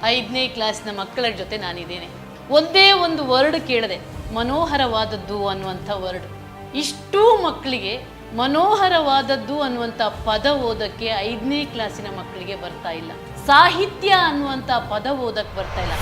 5ನೇ ಕ್ಲಾಸ್ನ ಮಕ್ಕಳ ಜೊತೆ ನಾನಿದ್ದೇನೆ. ಒಂದೇ ಒಂದು ವರ್ಡ್ ಕೇಳಿದೆ, ಮನೋಹರವಾದದ್ದು ಅನ್ನುವಂಥ ವರ್ಡ್. ಇಷ್ಟೂ ಮಕ್ಕಳಿಗೆ ಮನೋಹರವಾದದ್ದು ಅನ್ನುವಂಥ ಪದ ಓದಕ್ಕೆ 5ನೇ ಕ್ಲಾಸಿನ ಮಕ್ಕಳಿಗೆ ಬರ್ತಾ ಇಲ್ಲ. ಸಾಹಿತ್ಯ ಅನ್ನುವಂಥ ಪದ ಓದಕ್ಕೆ ಬರ್ತಾ ಇಲ್ಲ.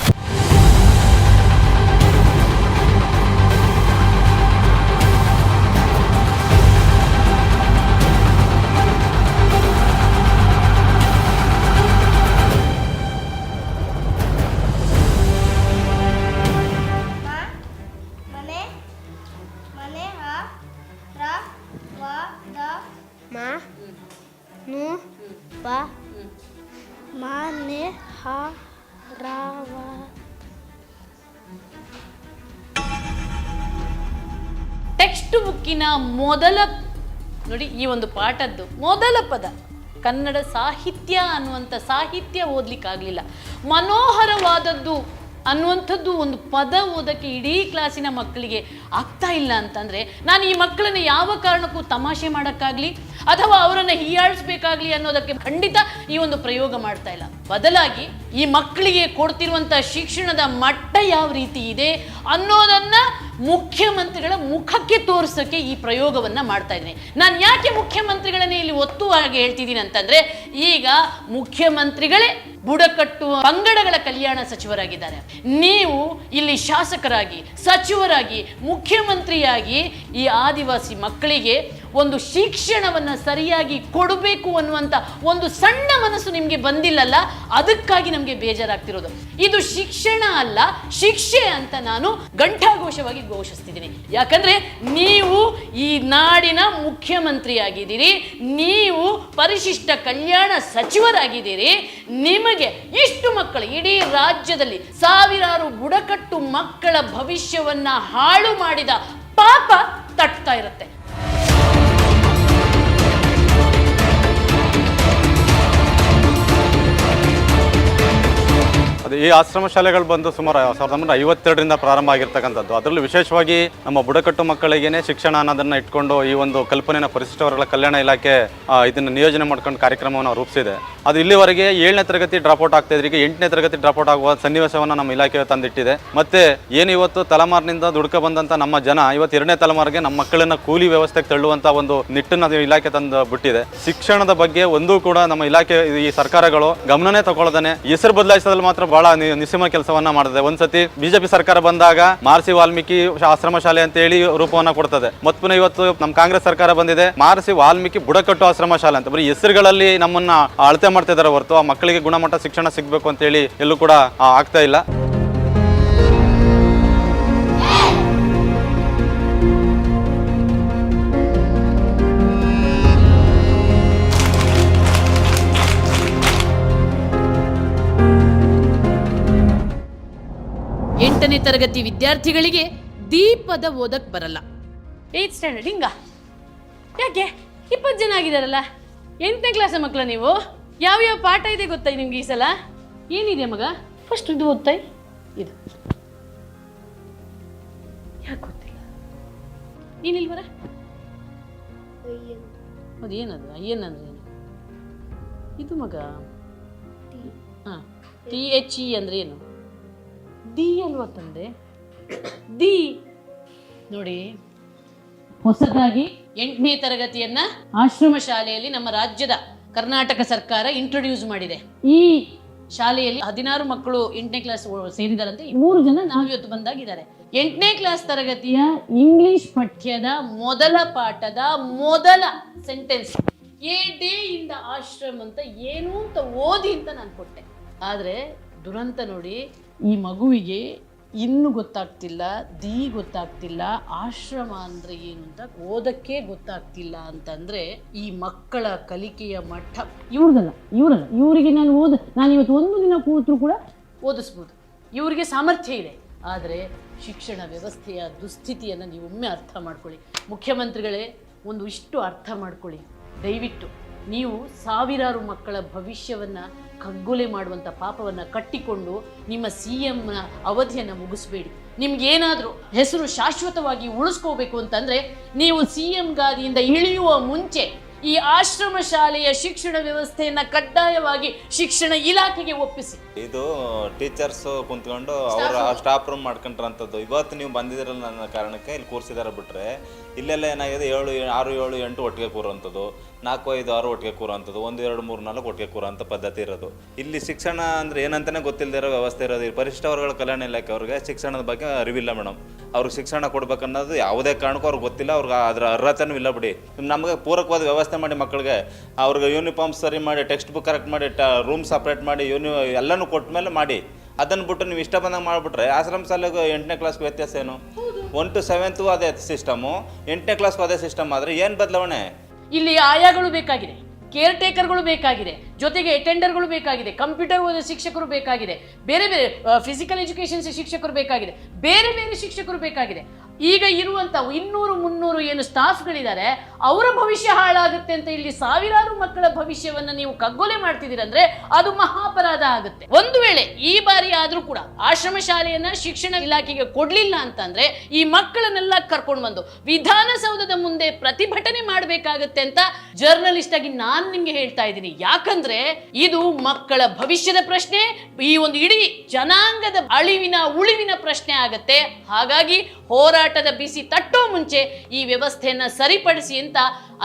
ಟೆಕ್ಸ್ಟ್ ಬುಕ್ಕಿನ ಮೊದಲ ನೋಡಿ, ಈ ಒಂದು ಪಾಠದ್ದು ಮೊದಲ ಪದ ಕನ್ನಡ ಸಾಹಿತ್ಯ ಅನ್ನುವಂಥ ಸಾಹಿತ್ಯ ಓದ್ಲಿಕ್ಕಾಗಲಿಲ್ಲ. ಮನೋಹರವಾದದ್ದು ಅನ್ನುವಂಥದ್ದು ಒಂದು ಪದ ಓದಕ್ಕೆ ಇಡೀ ಕ್ಲಾಸಿನ ಮಕ್ಕಳಿಗೆ ಆಗ್ತಾ ಇಲ್ಲ ಅಂತಂದರೆ, ನಾನು ಈ ಮಕ್ಕಳನ್ನ ಯಾವ ಕಾರಣಕ್ಕೂ ತಮಾಷೆ ಮಾಡೋಕ್ಕಾಗಲಿ ಅಥವಾ ಅವರನ್ನು ಹೀಯಾಳಿಸ್ಬೇಕಾಗ್ಲಿ ಅನ್ನೋದಕ್ಕೆ ಖಂಡಿತ ಈ ಒಂದು ಪ್ರಯೋಗ ಮಾಡ್ತಾ ಇಲ್ಲ. ಬದಲಾಗಿ ಈ ಮಕ್ಕಳಿಗೆ ಕೊಡ್ತಿರುವಂಥ ಶಿಕ್ಷಣದ ಮಟ್ಟ ಯಾವ ರೀತಿ ಇದೆ ಅನ್ನೋದನ್ನ ಮುಖ್ಯಮಂತ್ರಿಗಳ ಮುಖಕ್ಕೆ ತೋರಿಸೋಕ್ಕೆ ಈ ಪ್ರಯೋಗವನ್ನ ಮಾಡ್ತಾ ಇದ್ದೀನಿ. ನಾನು ಯಾಕೆ ಮುಖ್ಯಮಂತ್ರಿಗಳನ್ನೇ ಇಲ್ಲಿ ಒತ್ತುವಾಗಿ ಹೇಳ್ತಿದ್ದೀನಿ ಅಂತಂದ್ರೆ, ಈಗ ಮುಖ್ಯಮಂತ್ರಿಗಳೇ ಬುಡಕಟ್ಟು ಪಂಗಡಗಳ ಕಲ್ಯಾಣ ಸಚಿವರಾಗಿದ್ದಾರೆ. ನೀವು ಇಲ್ಲಿ ಶಾಸಕರಾಗಿ, ಸಚಿವರಾಗಿ, ಮುಖ್ಯಮಂತ್ರಿಯಾಗಿ ಈ ಆದಿವಾಸಿ ಮಕ್ಕಳಿಗೆ ಒಂದು ಶಿಕ್ಷಣವನ್ನು ಸರಿಯಾಗಿ ಕೊಡಬೇಕು ಅನ್ನುವಂಥ ಒಂದು ಸಣ್ಣ ಮನಸ್ಸು ನಿಮಗೆ ಬಂದಿಲ್ಲಲ್ಲ, ಅದಕ್ಕಾಗಿ ನಮಗೆ ಬೇಜಾರಾಗ್ತಿರೋದು. ಇದು ಶಿಕ್ಷಣ ಅಲ್ಲ, ಶಿಕ್ಷೆ ಅಂತ ನಾನು ಘಂಟಾಘೋಷವಾಗಿ ಘೋಷಿಸ್ತಿದ್ದೀನಿ. ಯಾಕಂದ್ರೆ ನೀವು ಈ ನಾಡಿನ ಮುಖ್ಯಮಂತ್ರಿಯಾಗಿದ್ದೀರಿ, ನೀವು ಪರಿಶಿಷ್ಟ ಕಲ್ಯಾಣ ಸಚಿವರಾಗಿದ್ದೀರಿ. ನಿಮಗೆ ಇಷ್ಟು ಮಕ್ಕಳು, ಇಡೀ ರಾಜ್ಯದಲ್ಲಿ ಸಾವಿರಾರು ಬುಡಕಟ್ಟು ಮಕ್ಕಳ ಭವಿಷ್ಯವನ್ನ ಹಾಳು ಮಾಡಿದ ಪಾಪ ತಟ್ತಾ ಇರುತ್ತೆ. ಈ ಆಶ್ರಮ ಶಾಲೆಗಳು ಬಂದು ಸುಮಾರು 1952ರಿಂದ ಪ್ರಾರಂಭ ಆಗಿರ್ತಕ್ಕಂಥದ್ದು. ಅದರಲ್ಲೂ ವಿಶೇಷವಾಗಿ ನಮ್ಮ ಬುಡಕಟ್ಟು ಮಕ್ಕಳಿಗೇನೆ ಶಿಕ್ಷಣ ಅನ್ನೋದನ್ನ ಇಟ್ಕೊಂಡು ಈ ಒಂದು ಕಲ್ಪನೆನ ಪರಿಶಿಷ್ಟ ವರ್ಗಗಳ ಕಲ್ಯಾಣ ಇಲಾಖೆ ಇದನ್ನು ನಿಯೋಜನೆ ಮಾಡ್ಕೊಂಡು ಕಾರ್ಯಕ್ರಮವನ್ನು ರೂಪಿಸಿದೆ. ಅದು ಇಲ್ಲಿವರೆಗೆ 7ನೇ ತರಗತಿ ಡ್ರಾಪ್ಔಟ್ ಆಗ್ತಾ ಇದ್ರೆ, ಈಗ 8ನೇ ತರಗತಿ ಡ್ರಾಪ್ಔಟ್ ಆಗುವ ಸನ್ನಿವೇಶವನ್ನು ನಮ್ಮ ಇಲಾಖೆ ತಂದಿಟ್ಟಿದೆ. ಮತ್ತೆ ಏನು ಇವತ್ತು ತಲೆಮಾರಿನಿಂದ ದುಡ್ಕ ಬಂದಂಥ ನಮ್ಮ ಜನ ಇವತ್ತು 2ನೇ ತಲೆಮಾರಿಗೆ ನಮ್ಮ ಮಕ್ಕಳನ್ನ ಕೂಲಿ ವ್ಯವಸ್ಥೆಗೆ ತಳ್ಳುವಂಥ ಒಂದು ನಿಟ್ಟನ್ನು ಇಲಾಖೆ ತಂದು ಬಿಟ್ಟಿದೆ. ಶಿಕ್ಷಣದ ಬಗ್ಗೆ ಒಂದೂ ಕೂಡ ನಮ್ಮ ಇಲಾಖೆ, ಈ ಸರ್ಕಾರಗಳು ಗಮನನೇ ತಗೊಳ್ಳೋದನೆ ಹೆಸರು ಬದಲಾಯಿಸೋದ್ರಲ್ಲಿ ಮಾತ್ರ ಬಹಳ ನಿಸ್ಸೀಮ ಕೆಲಸವನ್ನ ಮಾಡಿದೆ. ಒಂದ್ಸತಿ ಬಿಜೆಪಿ ಸರ್ಕಾರ ಬಂದಾಗ ಮಹರ್ಷಿ ವಾಲ್ಮೀಕಿ ಆಶ್ರಮ ಶಾಲೆ ಅಂತ ಹೇಳಿ ರೂಪವನ್ನ ಕೊಡ್ತದೆ. ಮತ್ತೆ ಇವತ್ತು ನಮ್ಮ ಕಾಂಗ್ರೆಸ್ ಸರ್ಕಾರ ಬಂದಿದೆ, ಮಹರ್ಷಿ ವಾಲ್ಮೀಕಿ ಬುಡಕಟ್ಟು ಆಶ್ರಮ ಶಾಲೆ ಅಂತ. ಬರೀ ಹೆಸರುಗಳಲ್ಲಿ ನಮ್ಮನ್ನ ಅಳತೆ ಮಾಡ್ತಾ ಇದ್ದಾರೆ ಹೊರತು ಆ ಮಕ್ಕಳಿಗೆ ಗುಣಮಟ್ಟ ಶಿಕ್ಷಣ ಸಿಗ್ಬೇಕು ಅಂತ ಹೇಳಿ ಎಲ್ಲೂ ಕೂಡ ಆಗ್ತಾ ಇಲ್ಲ. ಎಂಟನೇ ತರಗತಿ ವಿದ್ಯಾರ್ಥಿಗಳಿಗೆ ದೀಪದ ಓದಕ್ ಬರಲ್ಲ. 8th ಸ್ಟ್ಯಾಂಡರ್ಡ್ ಹಿಂಗ ಯಾಕೆ 20 ಜನ ಆಗಿದಾರಲ್ಲ, 8ನೇ ಕ್ಲಾಸ್ ಮಕ್ಕಳ ನೀವು. ಯಾವ್ಯಾವ ಪಾಠ ಇದೆ ಗೊತ್ತಾ ನಿಮ್ಗೆ ಈ ಸಲ? ಏನಿದೆ ಮಗ? ಫಸ್ಟ್ ಇದು ಓದ್ತಾ ಇದು ಯಾಕೆ ಗೊತ್ತಿಲ್ಲ? ನೀನಿಲ್ವರ ಅದು ಏನದು? ಅಯ್ಯನ್ ಅಂದ್ರೆ ಏನು? ಇದು ಮಗ THE ಅಂದ್ರೆ ಏನು? ದಿ ಅಲ್ವಾ ತಂದೆ? ದಿ ನೋಡಿ, ಹೊಸದಾಗಿ 8ನೇ ತರಗತಿಯನ್ನ ಆಶ್ರಮ ಶಾಲೆಯಲ್ಲಿ ನಮ್ಮ ರಾಜ್ಯದ ಕರ್ನಾಟಕ ಸರ್ಕಾರ ಇಂಟ್ರೊಡ್ಯೂಸ್ ಮಾಡಿದೆ. ಈ ಶಾಲೆಯಲ್ಲಿ 16 ಮಕ್ಕಳು 8ನೇ ಕ್ಲಾಸ್ ಸೇರಿದಾರಂತೆ. 3 ಜನ ನಾವು ಇವತ್ತು ಬಂದಾಗಿದ್ದಾರೆ. 8ನೇ ಕ್ಲಾಸ್ ತರಗತಿಯ ಇಂಗ್ಲಿಷ್ ಪಠ್ಯದ ಮೊದಲ ಪಾಠದ ಮೊದಲ sentence A day in the ashram ಅಂತ ಏನು ಅಂತ ಓದಿ ಅಂತ ನಾನು ಕೊಟ್ಟೆ. ಆದ್ರೆ ದುರಂತ ನೋಡಿ, ಈ ಮಗುವಿಗೆ ಇನ್ನು ಗೊತ್ತಾಗ್ತಿಲ್ಲ, ದಿ ಗೊತ್ತಾಗ್ತಿಲ್ಲ, ಆಶ್ರಮ ಅಂದ್ರೆ ಏನು ಅಂತ ಓದಕ್ಕೆ ಗೊತ್ತಾಗ್ತಿಲ್ಲ ಅಂತಂದ್ರೆ ಈ ಮಕ್ಕಳ ಕಲಿಕೆಯ ಮಟ್ಟ ಇವರಲ್ಲ. ಇವರಿಗೆ ನಾನು ಇವತ್ತು ಒಂದು ದಿನ ಕೂತ್ರು ಕೂಡ ಓದಿಸ್ಬೋದು, ಇವರಿಗೆ ಸಾಮರ್ಥ್ಯ ಇದೆ. ಆದರೆ ಶಿಕ್ಷಣ ವ್ಯವಸ್ಥೆಯ ದುಸ್ಥಿತಿಯನ್ನು ನೀವು ಒಮ್ಮೆ ಅರ್ಥ ಮಾಡ್ಕೊಳ್ಳಿ. ಮುಖ್ಯಮಂತ್ರಿಗಳೇ, ಒಂದು ಇಷ್ಟು ಅರ್ಥ ಮಾಡ್ಕೊಳ್ಳಿ ದಯವಿಟ್ಟು. ನೀವು ಸಾವಿರಾರು ಮಕ್ಕಳ ಭವಿಷ್ಯವನ್ನು ಕಗ್ಗೊಲೆ ಮಾಡುವಂಥ ಪಾಪವನ್ನು ಕಟ್ಟಿಕೊಂಡು ನಿಮ್ಮ CMನ ಅವಧಿಯನ್ನು ಮುಗಿಸ್ಬೇಡಿ. ನಿಮ್ಗೇನಾದರೂ ಹೆಸರು ಶಾಶ್ವತವಾಗಿ ಉಳಿಸ್ಕೋಬೇಕು ಅಂತಂದರೆ ನೀವು CM ಗಾದಿಯಿಂದ ಇಳಿಯುವ ಮುಂಚೆ ಈ ಆಶ್ರಮ ಶಾಲೆಯ ಶಿಕ್ಷಣ ವ್ಯವಸ್ಥೆಯನ್ನ ಕಡ್ಡಾಯವಾಗಿ ಶಿಕ್ಷಣ ಇಲಾಖೆಗೆ ಒಪ್ಪಿಸಿ. ಇದು ಟೀಚರ್ಸ್ ಕುಂತ್ಕೊಂಡು ಅವರ ಸ್ಟಾಫ್ ರೂಮ್ ಮಾಡ್ಕೊಂಡ್ರಂಥದ್ದು. ಇವತ್ತು ನೀವು ಬಂದಿದ್ದೀರಲ್ಲ ನನ್ನ ಕಾರಣಕ್ಕೆ ಇಲ್ಲಿ ಕೂರಿಸಿದಾರೆ ಬಿಟ್ರೆ, ಇಲ್ಲೆಲ್ಲ ಏನಾಗಿದೆ 7, 6, 7, 8 ಒಟ್ಟಿಗೆ ಕೂರುವಂಥದ್ದು, 4, 5, 6 ಒಟ್ಟಿಗೆ ಕೂರುವಂಥದ್ದು, 1, 2, 3, 4 ಒಟ್ಟಿಗೆ ಕೂರುವಂಥ ಪದ್ಧತಿ ಇರೋದು. ಇಲ್ಲಿ ಶಿಕ್ಷಣ ಅಂದರೆ ಏನಂತಾನೆ ಗೊತ್ತಿಲ್ಲದೆ ಇರೋ ವ್ಯವಸ್ಥೆ ಇರೋದು. ಈ ಪರಿಶಿಷ್ಟ ವರ್ಗಗಳ ಕಲ್ಯಾಣ ಇಲಾಖೆ ಅವ್ರಿಗೆ ಶಿಕ್ಷಣದ ಬಗ್ಗೆ ಅರಿವಿಲ್ಲ ಮೇಡಮ್. ಅವ್ರಿಗೆ ಶಿಕ್ಷಣ ಕೊಡ್ಬೇಕನ್ನೋದು ಯಾವುದೇ ಕಾರಣಕ್ಕೂ ಅವ್ರಿಗೆ ಗೊತ್ತಿಲ್ಲ, ಅವ್ರಿಗೆ ಅದರ ಅರ್ಹತೆನೂ ಇಲ್ಲ ಬಿಡಿ. ನಮಗೆ ಪೂರಕವಾದ ವ್ಯವಸ್ಥೆ ಮಾಡಿ ಮಕ್ಕಳಿಗೆ, ಅವ್ರಿಗೆ ಯೂನಿಫಾರ್ಮ್ ಸರಿ ಮಾಡಿ, ಟೆಕ್ಸ್ಟ್ ಬುಕ್ ಕರೆಕ್ಟ್ ಮಾಡಿ, ರೂಮ್ ಸಪ್ರೇಟ್ ಮಾಡಿ, ಎಲ್ಲನೂ ಕೊಟ್ಟ ಮೇಲೆ ಮಾಡಿ. ಅದನ್ನು ಬಿಟ್ಟು ನೀವು ಇಷ್ಟ ಬಂದಂಗೆ ಮಾಡಿಬಿಟ್ರೆ ಆಶ್ರಮ ಶಾಲೆಗೂ 8ನೇ ಕ್ಲಾಸ್ಗೂ ವ್ಯತ್ಯಾಸ ಏನು? 1 to 7th ಅದೇ ಸಿಸ್ಟಮು, 8ನೇ ಕ್ಲಾಸ್ಗೂ ಅದೇ ಸಿಸ್ಟಮ್ ಆದರೆ ಏನು ಬದಲಾವಣೆ? ಇಲ್ಲಿ ಆಯಾಗಳು ಬೇಕಾಗಿದೆ, ಕೇರ್ ಟೇಕರ್ಗಳು ಬೇಕಾಗಿದೆ, ಜೊತೆಗೆ ಅಟೆಂಡರ್ಗಳು ಬೇಕಾಗಿದೆ, ಕಂಪ್ಯೂಟರ್ ಓದೋ ಶಿಕ್ಷಕರು ಬೇಕಾಗಿದೆ, ಬೇರೆ ಬೇರೆ ಫಿಸಿಕಲ್ ಎಜುಕೇಶನ್ ಶಿಕ್ಷಕರು ಬೇಕಾಗಿದೆ, ಬೇರೆ ಬೇರೆ ಶಿಕ್ಷಕರು ಬೇಕಾಗಿದೆ. ಈಗ ಇರುವಂತ 200, 300 ಏನು ಸ್ಟಾಫ್ಗಳಿದ್ದಾರೆ, ಅವರ ಭವಿಷ್ಯ ಹಾಳಾಗುತ್ತೆ ಅಂತ ಇಲ್ಲಿ ಸಾವಿರಾರು ಮಕ್ಕಳ ಭವಿಷ್ಯವನ್ನ ನೀವು ಕಗ್ಗೊಲೆ ಮಾಡ್ತಿದ್ದೀರಂದ್ರೆ ಅದು ಮಹಾಪರಾಧ ಆಗುತ್ತೆ. ಒಂದು ವೇಳೆ ಈ ಬಾರಿ ಆದ್ರೂ ಕೂಡ ಆಶ್ರಮ ಶಾಲೆಯನ್ನ ಶಿಕ್ಷಣ ಇಲಾಖೆಗೆ ಕೊಡ್ಲಿಲ್ಲ ಅಂತಂದ್ರೆ ಈ ಮಕ್ಕಳನ್ನೆಲ್ಲ ಕರ್ಕೊಂಡು ಬಂದು ವಿಧಾನಸೌಧದ ಮುಂದೆ ಪ್ರತಿಭಟನೆ ಮಾಡಬೇಕಾಗತ್ತೆ ಅಂತ ಜರ್ನಲಿಸ್ಟ್ ಆಗಿ ನಾನು ನಿಮ್ಗೆ ಹೇಳ್ತಾ ಇದ್ದೀನಿ. ಯಾಕಂದ್ರೆ ಇದು ಮಕ್ಕಳ ಭವಿಷ್ಯದ ಪ್ರಶ್ನೆ, ಈ ಒಂದು ಇಡೀ ಜನಾಂಗದ ಉಳಿವಿನ ಪ್ರಶ್ನೆ ಆಗತ್ತೆ. ಹಾಗಾಗಿ ಹೋರಾಟದ ಬಿಸಿ ತಟ್ಟೋ ಮುಂಚೆ ಈ ವ್ಯವಸ್ಥೆಯನ್ನ ಸರಿಪಡಿಸಿ ಅಂತ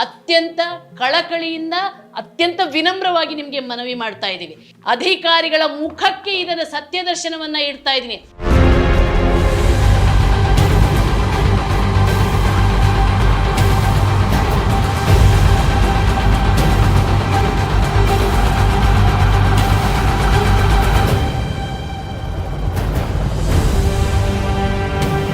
ಅತ್ಯಂತ ಕಳಕಳಿಯಿಂದ, ಅತ್ಯಂತ ವಿನಮ್ರವಾಗಿ ನಿಮ್ಗೆ ಮನವಿ ಮಾಡ್ತಾ ಇದ್ದೀವಿ. ಅಧಿಕಾರಿಗಳ ಮುಖಕ್ಕೆ ಇದರ ಸತ್ಯ ದರ್ಶನವನ್ನ ಇಡ್ತಾ ಇದ್ದೀನಿ.